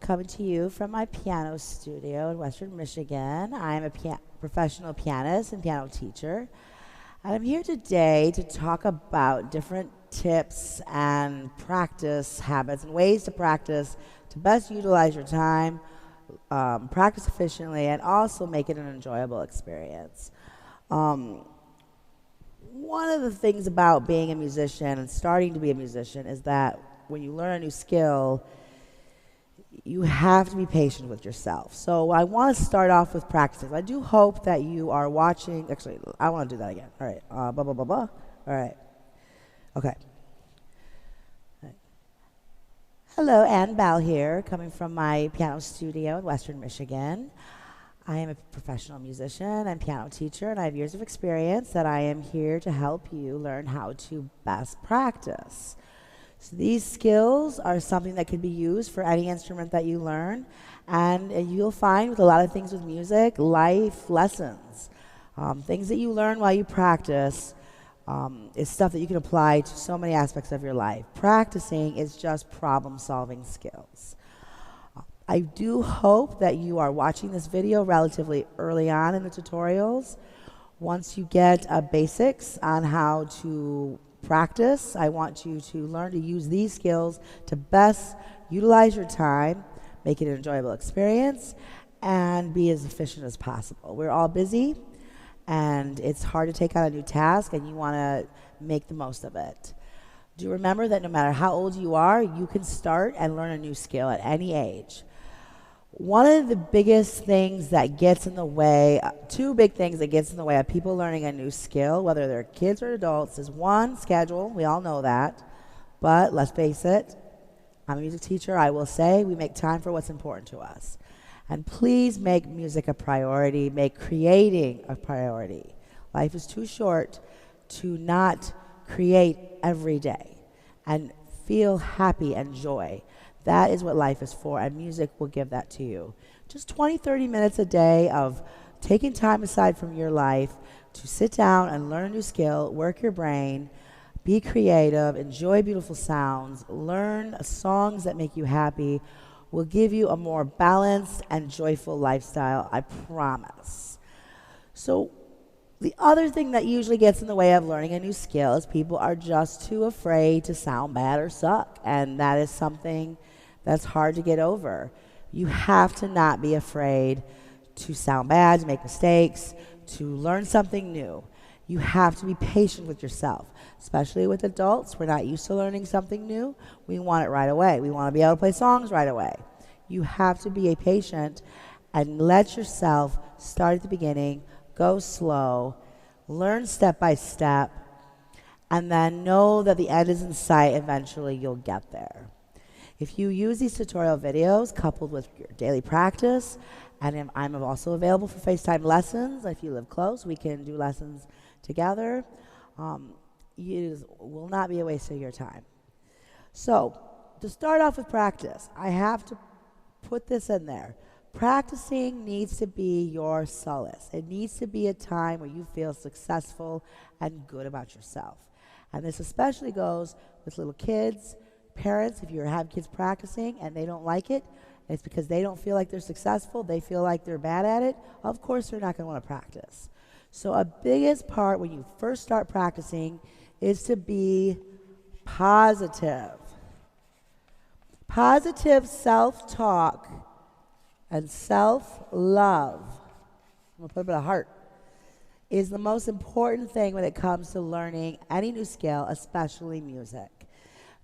coming to you from my piano studio in Western Michigan. I'm a professional pianist and piano teacher. And I'm here today to talk about different tips and practice habits and ways to practice to best utilize your time, practice efficiently, and also make it an enjoyable experience. One of the things about being a musician and starting to be a musician is that when you learn a new skill, you have to be patient with yourself. So I want to start off with practices. I do hope that you are watching. Actually, I want to do that again. All right. Blah, blah, blah, blah. All right. Okay. All right. Hello, Ann Bell here, coming from my piano studio in Western Michigan. I am a professional musician and piano teacher, and I have years of experience that I am here to help you learn how to best practice. So these skills are something that can be used for any instrument that you learn, and you'll find with a lot of things with music, life lessons, things that you learn while you practice is stuff that you can apply to so many aspects of your life. Practicing is just problem-solving skills. I do hope that you are watching this video relatively early on in the tutorials. Once you get basics on how to practice, I want you to learn to use these skills to best utilize your time, make it an enjoyable experience, and be as efficient as possible. We're all busy, and it's hard to take on a new task, and you want to make the most of it. Do remember that no matter how old you are, you can start and learn a new skill at any age. One of the biggest things that gets in the way, two big things that gets in the way of people learning a new skill, whether they're kids or adults, is one, schedule. We all know that. But let's face it, I'm a music teacher. I will say we make time for what's important to us. And please make music a priority. Make creating a priority. Life is too short to not create every day and feel happy and joy. That is what life is for, and music will give that to you. Just 20, 30 minutes a day of taking time aside from your life to sit down and learn a new skill, work your brain, be creative, enjoy beautiful sounds, learn songs that make you happy, will give you a more balanced and joyful lifestyle, I promise. So the other thing that usually gets in the way of learning a new skill is people are just too afraid to sound bad or suck, and that is something that's hard to get over. You have to not be afraid to sound bad, to make mistakes, to learn something new. You have to be patient with yourself, especially with adults. We're not used to learning something new. We want it right away. We want to be able to play songs right away. You have to be patient and let yourself start at the beginning, go slow, learn step by step, and then know that the end is in sight. Eventually, you'll get there. If you use these tutorial videos coupled with your daily practice, and I'm also available for FaceTime lessons. If you live close, we can do lessons together. It will not be a waste of your time. So, to start off with practice, I have to put this in there. Practicing needs to be your solace. It needs to be a time where you feel successful and good about yourself. And this especially goes with little kids, parents. If you have kids practicing and they don't like it, it's because they don't feel like they're successful, they feel like they're bad at it, of course they're not going to want to practice. So a biggest part when you first start practicing is to be positive. Positive self-talk and self-love, I'm going to put a bit of heart, is the most important thing when it comes to learning any new skill, especially music.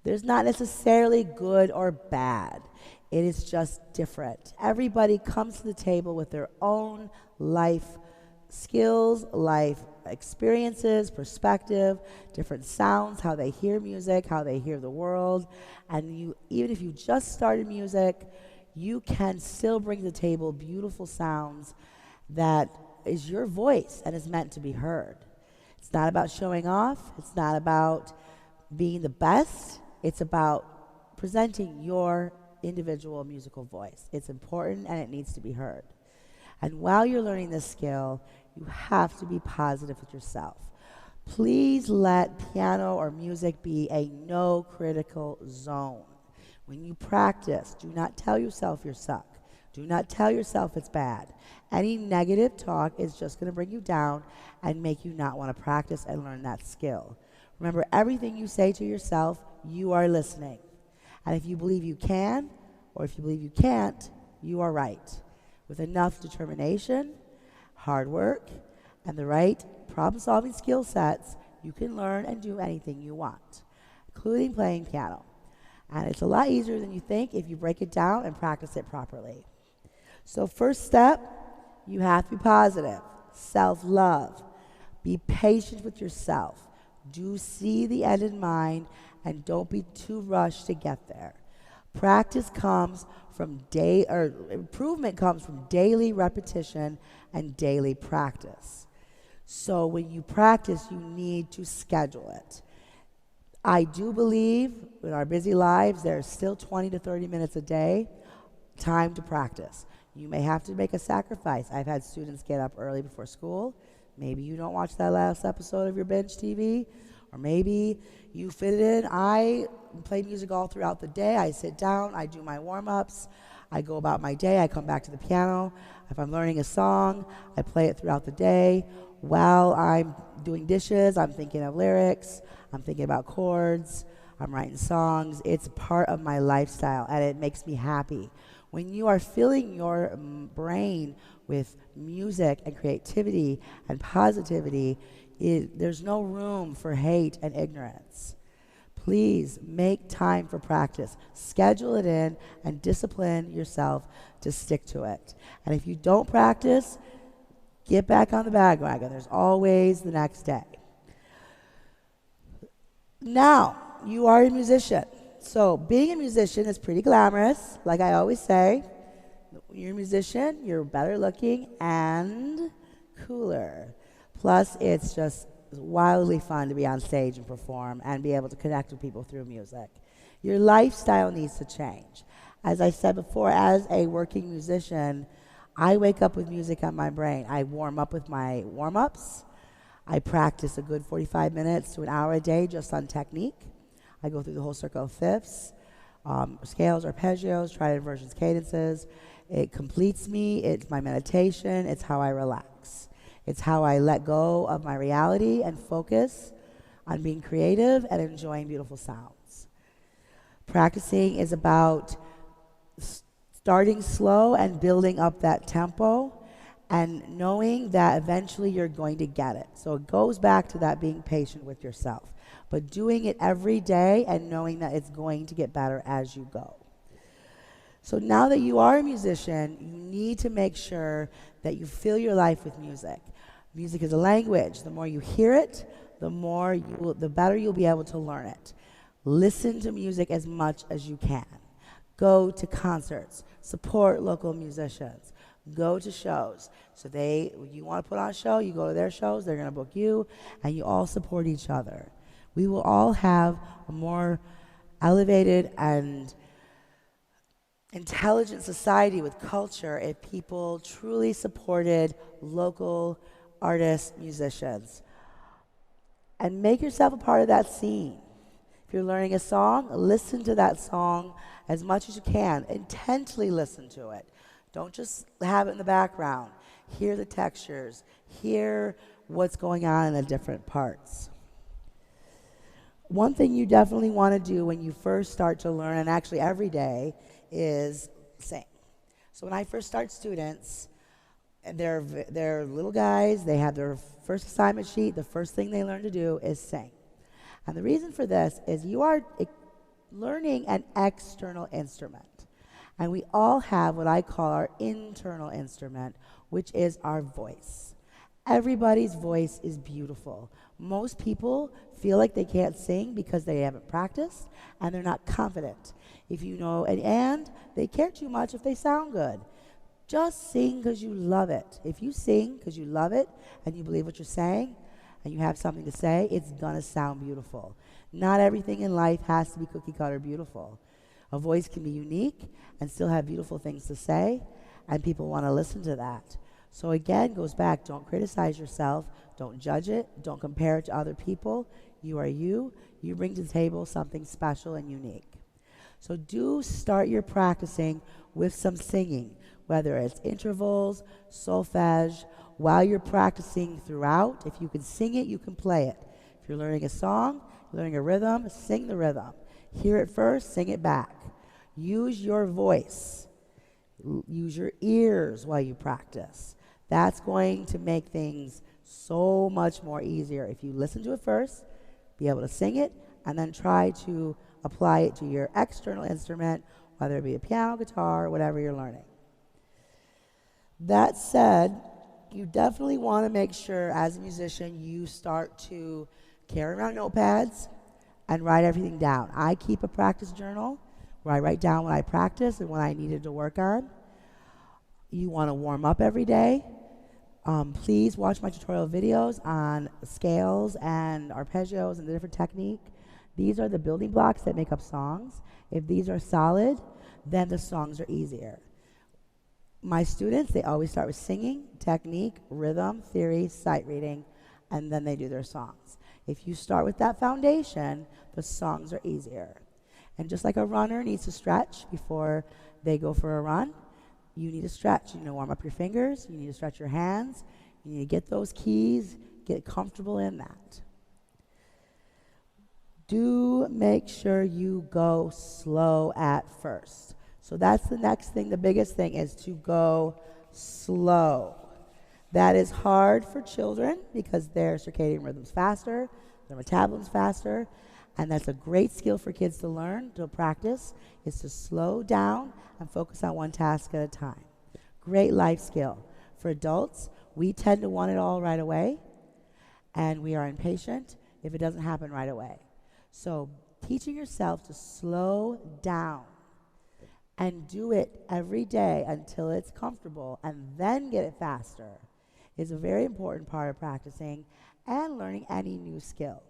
There's not necessarily good or bad. It is just different. Everybody comes to the table with their own life skills, life experiences, perspective, different sounds, how they hear music, how they hear the world. And even if you just started music, you can still bring to the table beautiful sounds that is your voice and is meant to be heard. It's not about showing off. It's not about being the best. It's about presenting your individual musical voice. It's important and it needs to be heard. And while you're learning this skill, you have to be positive with yourself. Please let piano or music be a no critical zone. When you practice, do not tell yourself you suck. Do not tell yourself it's bad. Any negative talk is just going to bring you down and make you not want to practice and learn that skill. Remember, everything you say to yourself, you are listening. And if you believe you can, or if you believe you can't, you are right. With enough determination, hard work, and the right problem-solving skill sets, you can learn and do anything you want, including playing piano. And it's a lot easier than you think if you break it down and practice it properly. So first step, you have to be positive. Self-love. Be patient with yourself. Do see the end in mind and don't be too rushed to get there. Practice comes from improvement comes from daily repetition and daily practice. So when you practice, you need to schedule it. I do believe in our busy lives, there's still 20 to 30 minutes a day time to practice. You may have to make a sacrifice. I've had students get up early before school. Maybe you don't watch that last episode of your binge TV, or maybe you fit it in. I play music all throughout the day. I sit down, I do my warm-ups, I go about my day, I come back to the piano. If I'm learning a song, I play it throughout the day. While I'm doing dishes, I'm thinking of lyrics, I'm thinking about chords, I'm writing songs. It's part of my lifestyle, and it makes me happy. When you are filling your brain with music and creativity and positivity, there's no room for hate and ignorance. Please make time for practice. Schedule it in and discipline yourself to stick to it. And if you don't practice, get back on the bandwagon. There's always the next day. Now, you are a musician. So being a musician is pretty glamorous, like I always say. When you're a musician, you're better looking and cooler. Plus, it's just wildly fun to be on stage and perform and be able to connect with people through music. Your lifestyle needs to change. As I said before, as a working musician, I wake up with music on my brain. I warm up with my warm-ups. I practice a good 45 minutes to an hour a day just on technique. I go through the whole circle of fifths, scales, arpeggios, triad inversions, cadences. It completes me. It's my meditation. It's how I relax. It's how I let go of my reality and focus on being creative and enjoying beautiful sounds. Practicing is about starting slow and building up that tempo and knowing that eventually you're going to get it. So it goes back to that being patient with yourself, but doing it every day and knowing that it's going to get better as you go. So now that you are a musician, you need to make sure that you fill your life with music. Music is a language. The more you hear it, the better you'll be able to learn it. Listen to music as much as you can. Go to concerts. Support local musicians. Go to shows. So you want to put on a show, you go to their shows, they're going to book you, and you all support each other. We will all have a more elevated and intelligent society with culture if people truly supported local artists, musicians. And make yourself a part of that scene. If you're learning a song, listen to that song as much as you can. Intently listen to it. Don't just have it in the background. Hear the textures. Hear what's going on in the different parts. One thing you definitely want to do when you first start to learn, and actually every day, is sing. So when I first start students, they're little guys, they have their first assignment sheet, the first thing they learn to do is sing. And the reason for this is you are learning an external instrument. And we all have what I call our internal instrument, which is our voice. Everybody's voice is beautiful. Most people feel like they can't sing because they haven't practiced and they're not confident. If you know and they care too much if they sound good. Just sing because you love it. If you sing because you love it and you believe what you're saying and you have something to say, it's going to sound beautiful. Not everything in life has to be cookie cutter beautiful. A voice can be unique and still have beautiful things to say, and people want to listen to that. So again, goes back, don't criticize yourself, don't judge it, don't compare it to other people. You are you. You bring to the table something special and unique. So do start your practicing with some singing, whether it's intervals, solfege, while you're practicing throughout. If you can sing it, you can play it. If you're learning a song, learning a rhythm, sing the rhythm. Hear it first, sing it back. Use your voice. Use your ears while you practice. That's going to make things so much more easier. If you listen to it first, be able to sing it, and then try to apply it to your external instrument, whether it be a piano, guitar, whatever you're learning. That said, you definitely want to make sure as a musician you start to carry around notepads and write everything down. I keep a practice journal where I write down what I practice and what I needed to work on. You want to warm up every day. Please watch my tutorial videos on scales and arpeggios and the different technique. These are the building blocks that make up songs. If these are solid, then the songs are easier. My students, they always start with singing, technique, rhythm, theory, sight reading, and then they do their songs. If you start with that foundation, the songs are easier. And just like a runner needs to stretch before they go for a run, you need to stretch. You need to warm up your fingers. You need to stretch your hands. You need to get those keys, get comfortable in that. Do make sure you go slow at first. So that's the next thing. The biggest thing is to go slow. That is hard for children because their circadian rhythm's faster, their metabolism's faster, and that's a great skill for kids to learn, to practice, is to slow down and focus on one task at a time. Great life skill. For adults, we tend to want it all right away, and we are impatient if it doesn't happen right away. So teaching yourself to slow down and do it every day until it's comfortable and then get it faster is a very important part of practicing and learning any new skill.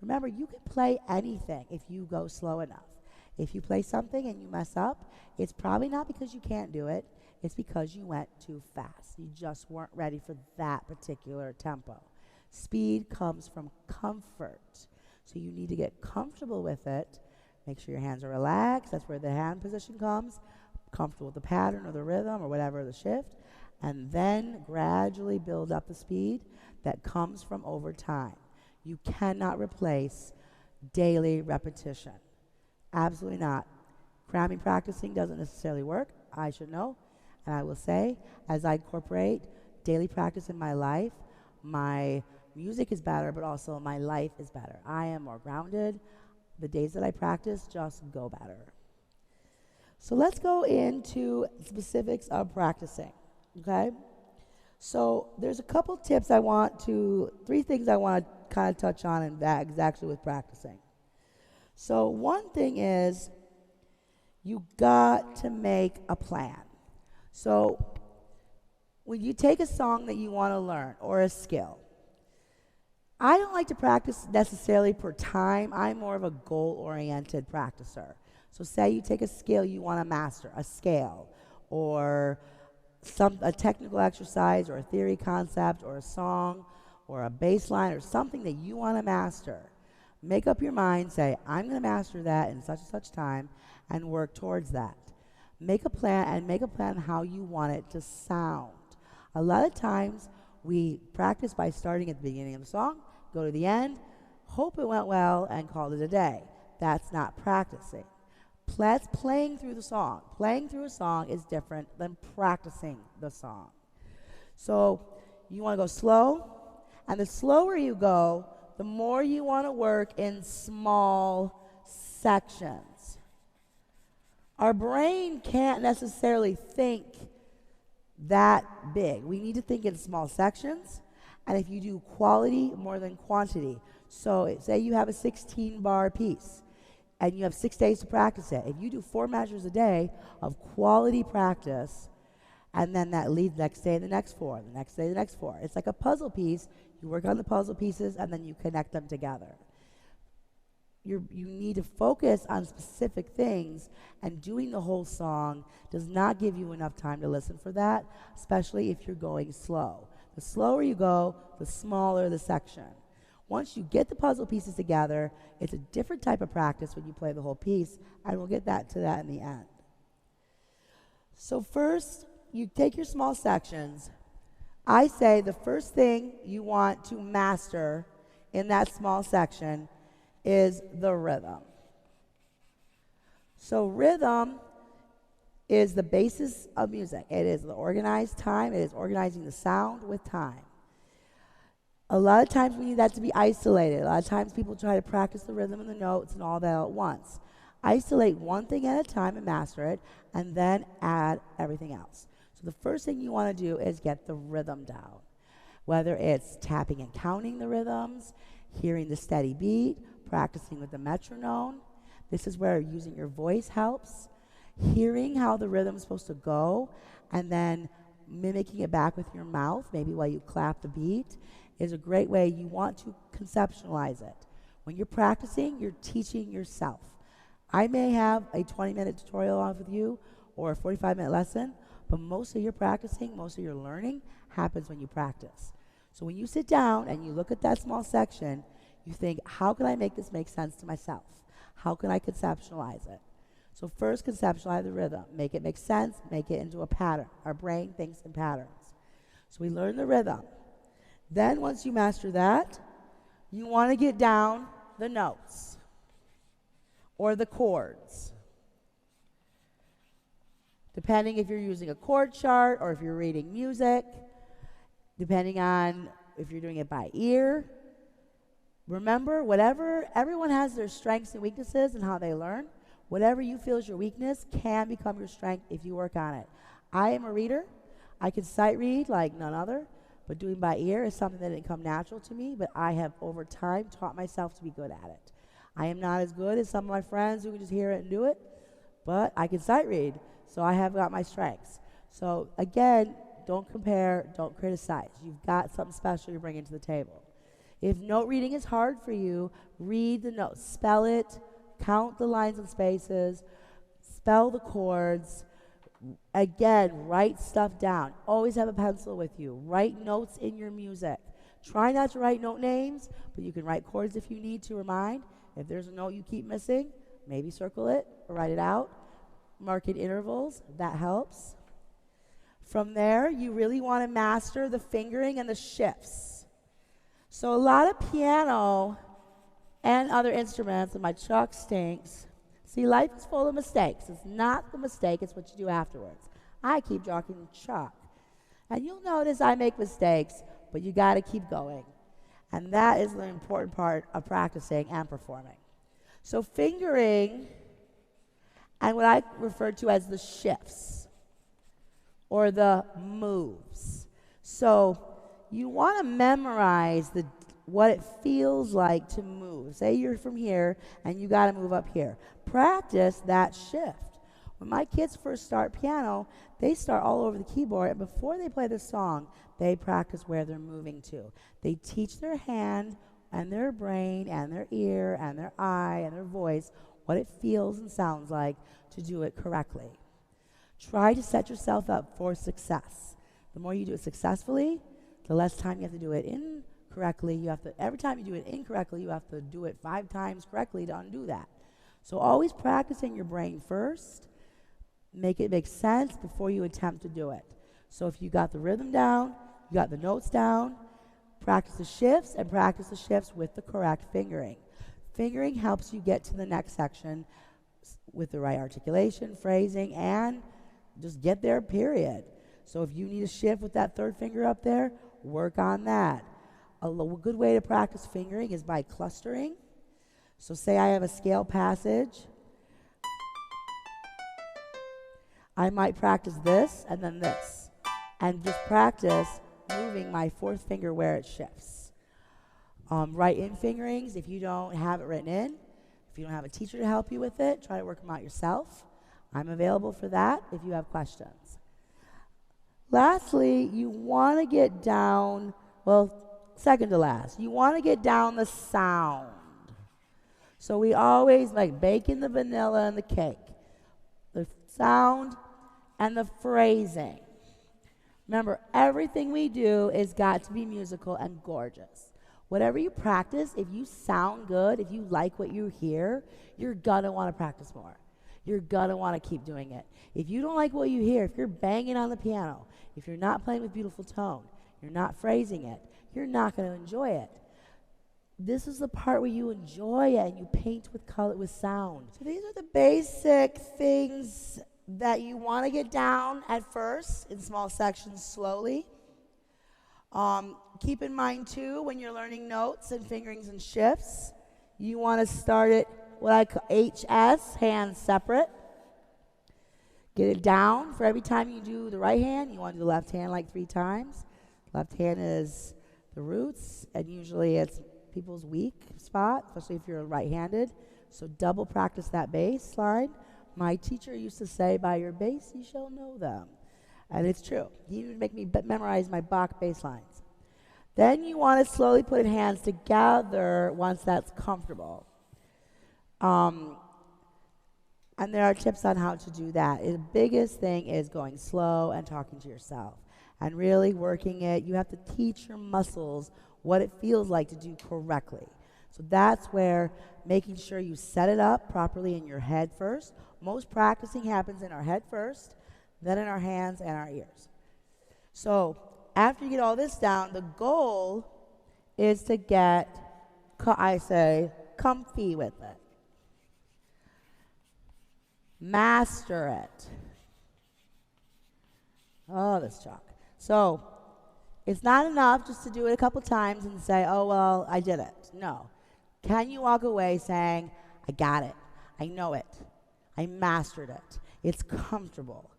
Remember, you can play anything if you go slow enough. If you play something and you mess up, it's probably not because you can't do it. It's because you went too fast. You just weren't ready for that particular tempo. Speed comes from comfort. So you need to get comfortable with it. Make sure your hands are relaxed. That's where the hand position comes. Comfortable with the pattern or the rhythm or whatever the shift. And then gradually build up the speed that comes from over time. You cannot replace daily repetition. Absolutely not. Cramming practicing doesn't necessarily work. I should know. And I will say, as I incorporate daily practice in my life, my music is better, but also my life is better. I am more grounded. The days that I practice just go better. So let's go into specifics of practicing, okay? So there's a couple tips three things I want to kind of touch on in that exactly with practicing. So one thing is you got to make a plan. So when you take a song that you want to learn or a skill, I don't like to practice necessarily per time. I'm more of a goal-oriented practicer. So say you take a skill you want to master, a scale, or a technical exercise, or a theory concept, or a song, or a bass line, or something that you want to master. Make up your mind, say, I'm going to master that in such and such time, and work towards that. Make a plan how you want it to sound. A lot of times, we practice by starting at the beginning of the song, go to the end, hope it went well, and call it a day. That's not practicing. That's playing through the song. Playing through a song is different than practicing the song. So you want to go slow, and the slower you go, the more you want to work in small sections. Our brain can't necessarily think that big. We need to think in small sections, and if you do quality more than quantity. So say you have a 16-bar piece, and you have 6 days to practice it. If you do 4 measures a day of quality practice, and then that leads next day the next 4, the next day the next 4. It's like a puzzle piece. You work on the puzzle pieces, and then you connect them together. You need to focus on specific things, and doing the whole song does not give you enough time to listen for that, especially if you're going slow. The slower you go, the smaller the section. Once you get the puzzle pieces together, it's a different type of practice when you play the whole piece, and we'll get to that in the end. So first, you take your small sections. I say the first thing you want to master in that small section is the rhythm. So rhythm is the basis of music. It is the organized time. It is organizing the sound with time. A lot of times we need that to be isolated. A lot of times people try to practice the rhythm and the notes and all that at once. Isolate one thing at a time and master it, and then add everything else. So the first thing you want to do is get the rhythm down. Whether it's tapping and counting the rhythms, hearing the steady beat, practicing with the metronome. This is where using your voice helps. Hearing how the rhythm is supposed to go, and then mimicking it back with your mouth, maybe while you clap the beat, is a great way. You want to conceptualize it. When you're practicing, you're teaching yourself. I may have a 20-minute tutorial on with you or a 45-minute lesson, but most of your practicing, most of your learning happens when you practice. So when you sit down and you look at that small section, you think, how can I make this make sense to myself? How can I conceptualize it? So first, conceptualize the rhythm. Make it make sense. Make it into a pattern. Our brain thinks in patterns. So we learn the rhythm. Then once you master that, you want to get down the notes or the chords. Depending if you're using a chord chart or if you're reading music, depending on if you're doing it by ear. Remember, everyone has their strengths and weaknesses and how they learn. Whatever you feel is your weakness can become your strength if you work on it. I am a reader. I can sight read like none other, but doing by ear is something that didn't come natural to me, but I have over time taught myself to be good at it. I am not as good as some of my friends who can just hear it and do it, but I can sight read, so I have got my strengths. So again, don't compare, don't criticize. You've got something special you're bringing to the table. If note reading is hard for you, read the notes, spell it, count the lines and spaces, spell the chords. Again, write stuff down. Always have a pencil with you. Write notes in your music. Try not to write note names, but you can write chords if you need to remind. If there's a note you keep missing, maybe circle it or write it out. Mark it intervals. That helps. From there, you really want to master the fingering and the shifts. So a lot of piano and other instruments, and my chalk stinks. See, life is full of mistakes. It's not the mistake, it's what you do afterwards. I keep drawing chalk. And you'll notice I make mistakes, but you got to keep going. And that is the important part of practicing and performing. So fingering, and what I refer to as the shifts, or the moves. So you want to memorize what it feels like to move. Say you're from here and you got to move up here. Practice that shift. When my kids first start piano, they start all over the keyboard, and before they play the song, they practice where they're moving to. They teach their hand and their brain and their ear and their eye and their voice what it feels and sounds like to do it correctly. Try to set yourself up for success. The more you do it successfully, the less time you have to do it incorrectly. Every time you do it incorrectly, you have to do it 5 times correctly to undo that. So always practice in your brain first. Make it make sense before you attempt to do it. So if you got the rhythm down, you got the notes down, practice the shifts, and practice the shifts with the correct fingering. Fingering helps you get to the next section with the right articulation, phrasing, and just get there, period. So if you need a shift with that third finger up there, work on that. A good way to practice fingering is by clustering. So say I have a scale passage. I might practice this and then this, and just practice moving my fourth finger where it shifts. Write in fingerings if you don't have it written in. If you don't have a teacher to help you with it, try to work them out yourself. I'm available for that if you have questions. Lastly, you want to get down, second to last, you want to get down the sound. So we always like baking the vanilla and the cake. The sound and the phrasing. Remember, everything we do has got to be musical and gorgeous. Whatever you practice, if you sound good, if you like what you hear, you're going to want to practice more. You're going to want to keep doing it. If you don't like what you hear, if you're banging on the piano, if you're not playing with beautiful tone, you're not phrasing it, you're not going to enjoy it. This is the part where you enjoy it and you paint with color, with sound. So these are the basic things that you want to get down at first in small sections slowly. Keep in mind too, when you're learning notes and fingerings and shifts, you want to start it what I call HS, hands separate. Get it down. For every time you do the right hand, you want to do the left hand like 3 times. Left hand is the roots, and usually it's people's weak spot, especially if you're right-handed. So double practice that bass line. My teacher used to say, by your bass you shall know them. And it's true. He would make me memorize my Bach bass lines. Then you want to slowly put your hands together once that's comfortable. And there are tips on how to do that. The biggest thing is going slow and talking to yourself and really working it. You have to teach your muscles what it feels like to do correctly. So that's where making sure you set it up properly in your head first. Most practicing happens in our head first, then in our hands and our ears. So after you get all this down, the goal is to get, comfy with it. Master it. Oh, this chalk. So it's not enough just to do it a couple times and say, oh, well, I did it. No. Can you walk away saying, I got it. I know it. I mastered it. It's comfortable.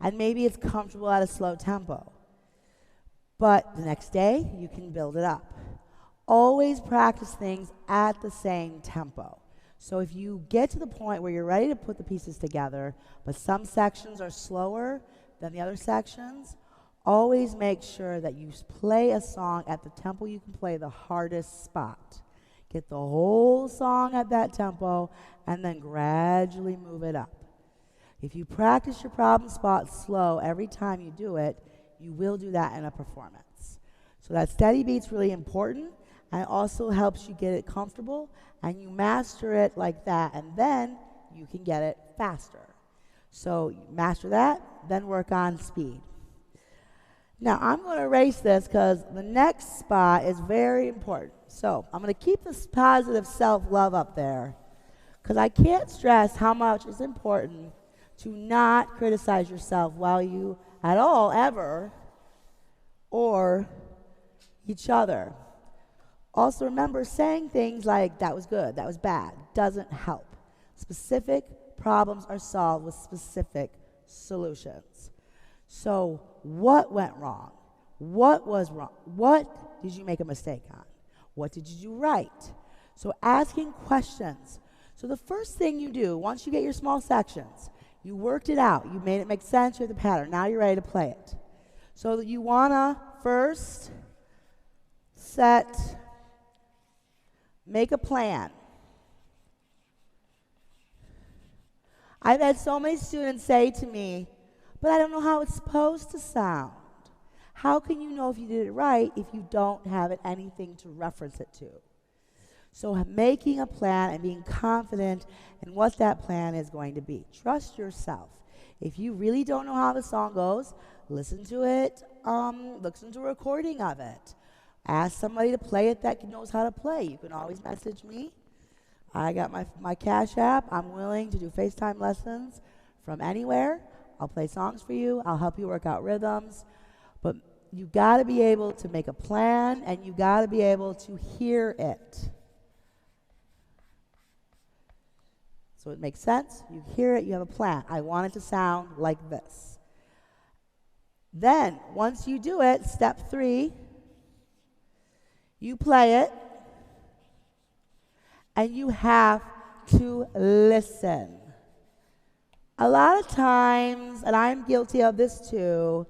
And maybe it's comfortable at a slow tempo. But the next day, you can build it up. Always practice things at the same tempo. So if you get to the point where you're ready to put the pieces together, but some sections are slower than the other sections, always make sure that you play a song at the tempo you can play the hardest spot. Get the whole song at that tempo and then gradually move it up. If you practice your problem spot slow every time you do it, you will do that in a performance. So that steady beat's really important, and it also helps you get it comfortable, and you master it like that, and then you can get it faster. So you master that, then work on speed. Now, I'm going to erase this because the next spot is very important. So I'm going to keep this positive self-love up there because I can't stress how much it's important to not criticize yourself while you at all, ever, or each other. Also remember, saying things like, that was good, that was bad, doesn't help. Specific problems are solved with specific solutions. So what went wrong? What was wrong? What did you make a mistake on? What did you do right? So asking questions. So the first thing you do, once you get your small sections, you worked it out. You made it make sense with the pattern. Now you're ready to play it. So that you want to first make a plan. I've had so many students say to me, but I don't know how it's supposed to sound. How can you know if you did it right if you don't have anything to reference it to? So making a plan and being confident in what that plan is going to be. Trust yourself. If you really don't know how the song goes, listen to it, listen to a recording of it. Ask somebody to play it that knows how to play. You can always message me. I got my Cash App. I'm willing to do FaceTime lessons from anywhere. I'll play songs for you. I'll help you work out rhythms. But you got to be able to make a plan, and you got to be able to hear it. So it makes sense. You hear it. You have a plan. I want it to sound like this. Then, once you do it, step 3, you play it, and you have to listen. A lot of times, and I'm guilty of this too,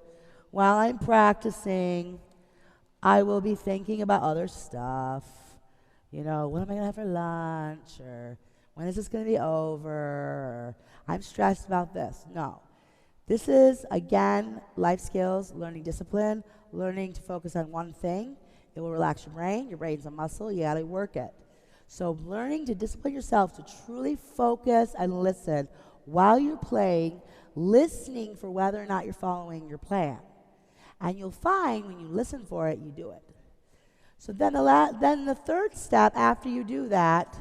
while I'm practicing, I will be thinking about other stuff. You know, what am I going to have for lunch? Or when is this going to be over? Or I'm stressed about this. No. This is, again, life skills, learning discipline, learning to focus on one thing. It will relax your brain. Your brain's a muscle. You got to work it. So learning to discipline yourself to truly focus and listen while you're playing, listening for whether or not you're following your plan. And you'll find when you listen for it, you do it. So then the third step after you do that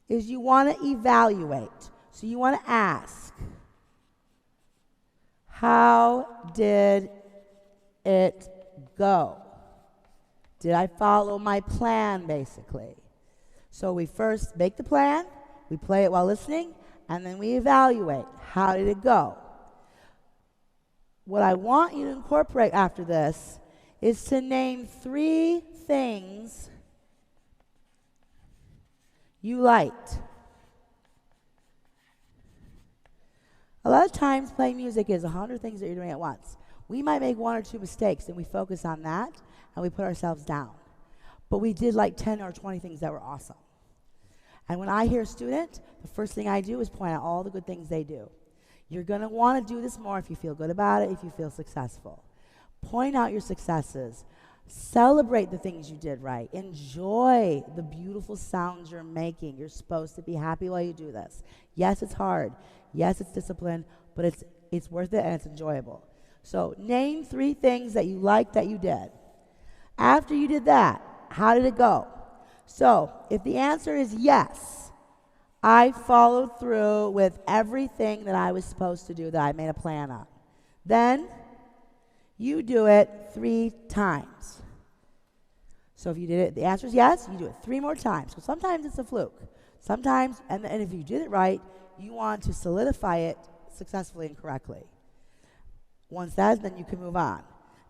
is you want to evaluate. So you want to ask, how did it go? Did I follow my plan, basically? So we first make the plan, we play it while listening, and then we evaluate. How did it go? What I want you to incorporate after this is to name 3 things you liked. A lot of times playing music is 100 things that you're doing at once. We might make 1 or 2 mistakes, and we focus on that, and we put ourselves down. But we did like 10 or 20 things that were awesome. And when I hear a student, the first thing I do is point out all the good things they do. You're going to want to do this more if you feel good about it, if you feel successful. Point out your successes. Celebrate the things you did right. Enjoy the beautiful sounds you're making. You're supposed to be happy while you do this. Yes, it's hard. Yes, it's discipline, but it's worth it and it's enjoyable. So name 3 things that you liked that you did. After you did that, how did it go? So if the answer is yes, I followed through with everything that I was supposed to do that I made a plan on, then you do it 3 times. So if you did it, the answer is yes, you do it 3 more times. So sometimes it's a fluke. Sometimes, and if you did it right, you want to solidify it successfully and correctly. Once that is done, you can move on.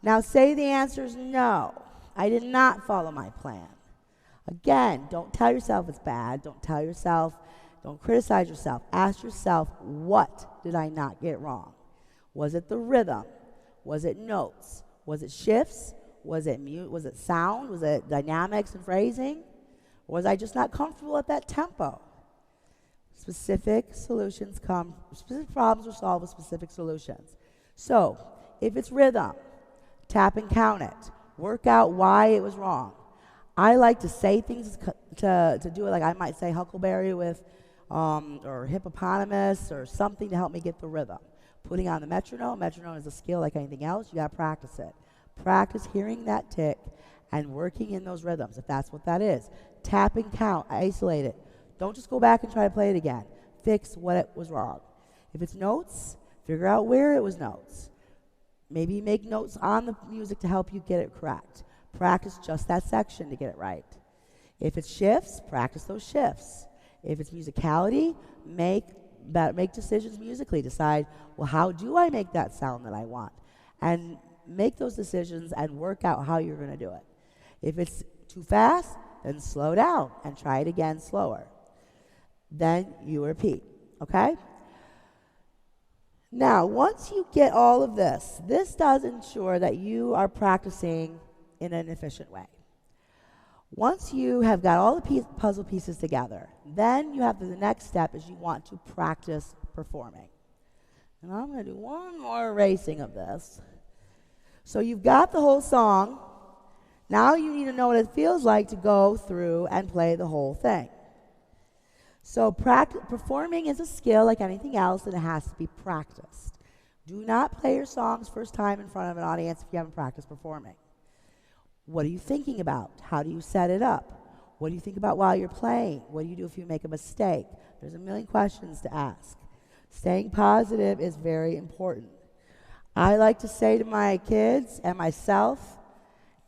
Now say the answer is no, I did not follow my plan. Again, don't tell yourself it's bad. Don't criticize yourself. Ask yourself, what did I not get wrong? Was it the rhythm? Was it notes? Was it shifts? Was it sound? Was it dynamics and phrasing? Or was I just not comfortable at that tempo? Specific problems are solved with specific solutions. So, if it's rhythm, tap and count it. Work out why it was wrong. I like to say things to do it, like I might say huckleberry with, or hippopotamus or something to help me get the rhythm. Putting on the metronome. Metronome is a skill like anything else. You got to practice it. Practice hearing that tick and working in those rhythms, if that's what that is. Tap and count. Isolate it. Don't just go back and try to play it again. Fix what was wrong. If it's notes, figure out where it was notes. Maybe make notes on the music to help you get it correct. Practice just that section to get it right. If it's shifts, practice those shifts. If it's musicality, make decisions musically. Decide, well, how do I make that sound that I want? And make those decisions and work out how you're going to do it. If it's too fast, then slow down and try it again slower. Then you repeat, okay? Now, once you get all of this does ensure that you are practicing in an efficient way. Once you have got all the puzzle pieces together, then you have the next step is you want to practice performing. And I'm going to do one more erasing of this. So you've got the whole song. Now you need to know what it feels like to go through and play the whole thing. So performing is a skill like anything else, and it has to be practiced. Do not play your songs first time in front of an audience if you haven't practiced performing. What are you thinking about? How do you set it up? What do you think about while you're playing? What do you do if you make a mistake? There's a million questions to ask. Staying positive is very important. I like to say to my kids and myself,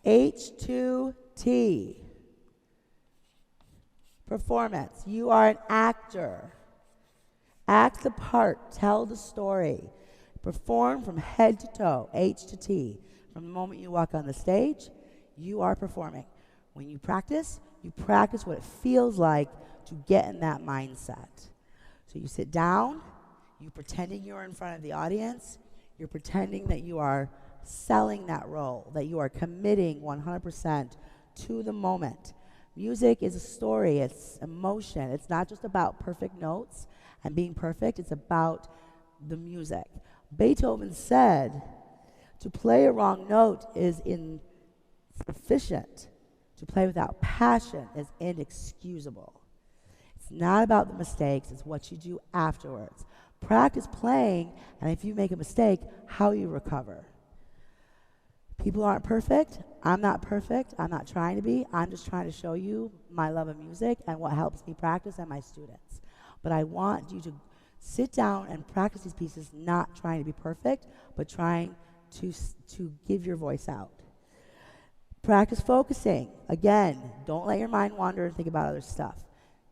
H2T. Performance. You are an actor. Act the part. Tell the story. Perform from head to toe, H to T. From the moment you walk on the stage, you are performing. When you practice what it feels like to get in that mindset. So you sit down, you're pretending you're in front of the audience, you're pretending that you are selling that role, that you are committing 100% to the moment. Music is a story, it's emotion. It's not just about perfect notes and being perfect, it's about the music. Beethoven said, to play a wrong note is sufficient. To play without passion is inexcusable. It's not about the mistakes, it's what you do afterwards. Practice playing, and if you make a mistake, how you recover. People aren't perfect. I'm not perfect. I'm not trying to be. I'm just trying to show you my love of music and what helps me practice and my students. But I want you to sit down and practice these pieces, not trying to be perfect, but trying to give your voice out. Practice focusing. Again, don't let your mind wander and think about other stuff.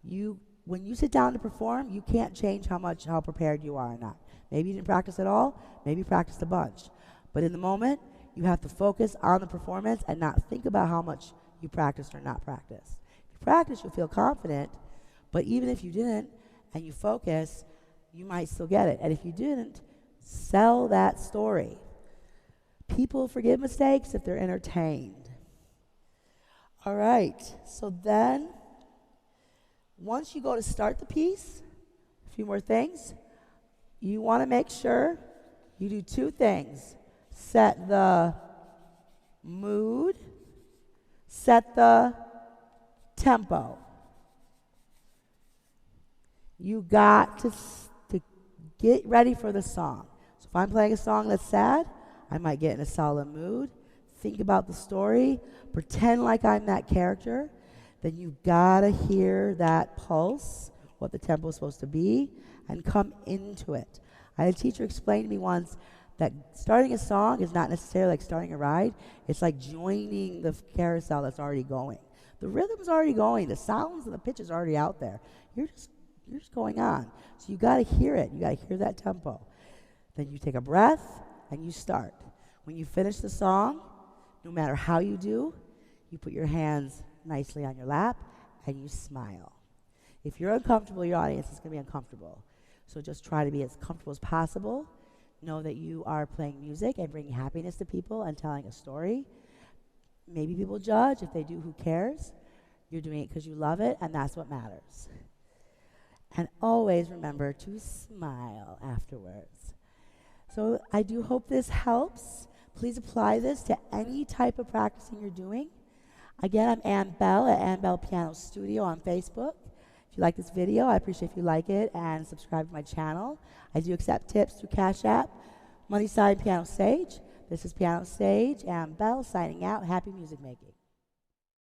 When you sit down to perform, you can't change how prepared you are or not. Maybe you didn't practice at all. Maybe you practiced a bunch. But in the moment, you have to focus on the performance and not think about how much you practiced or not practiced. If you practice, you'll feel confident. But even if you didn't and you focus, you might still get it. And if you didn't, sell that story. People forgive mistakes if they're entertained. All right. So then, once you go to start the piece, a few more things. You want to make sure you do two things. Set the mood, set the tempo. You got to get ready for the song. So if I'm playing a song that's sad, I might get in a solid mood, think about the story, pretend like I'm that character. Then you gotta hear that pulse, what the tempo is supposed to be, and come into it. I had a teacher explain to me once that starting a song is not necessarily like starting a ride. It's like joining the carousel that's already going. The rhythm's already going. The sounds and the pitch is already out there. You're just going on. So you gotta hear it. You gotta hear that tempo. Then you take a breath and you start. When you finish the song, no matter how you do, you put your hands nicely on your lap and you smile. If you're uncomfortable, your audience is going to be uncomfortable. So just try to be as comfortable as possible. Know that you are playing music and bringing happiness to people and telling a story. Maybe people judge. If they do, who cares? You're doing it because you love it, and that's what matters. And always remember to smile afterwards. So I do hope this helps. Please apply this to any type of practicing you're doing. Again, I'm Ann Bell at Ann Bell Piano Studio on Facebook. If you like this video, I appreciate if you like it and subscribe to my channel. I do accept tips through Cash App, Money Sign Piano Stage. This is Piano Stage, Ann Bell signing out. Happy music making.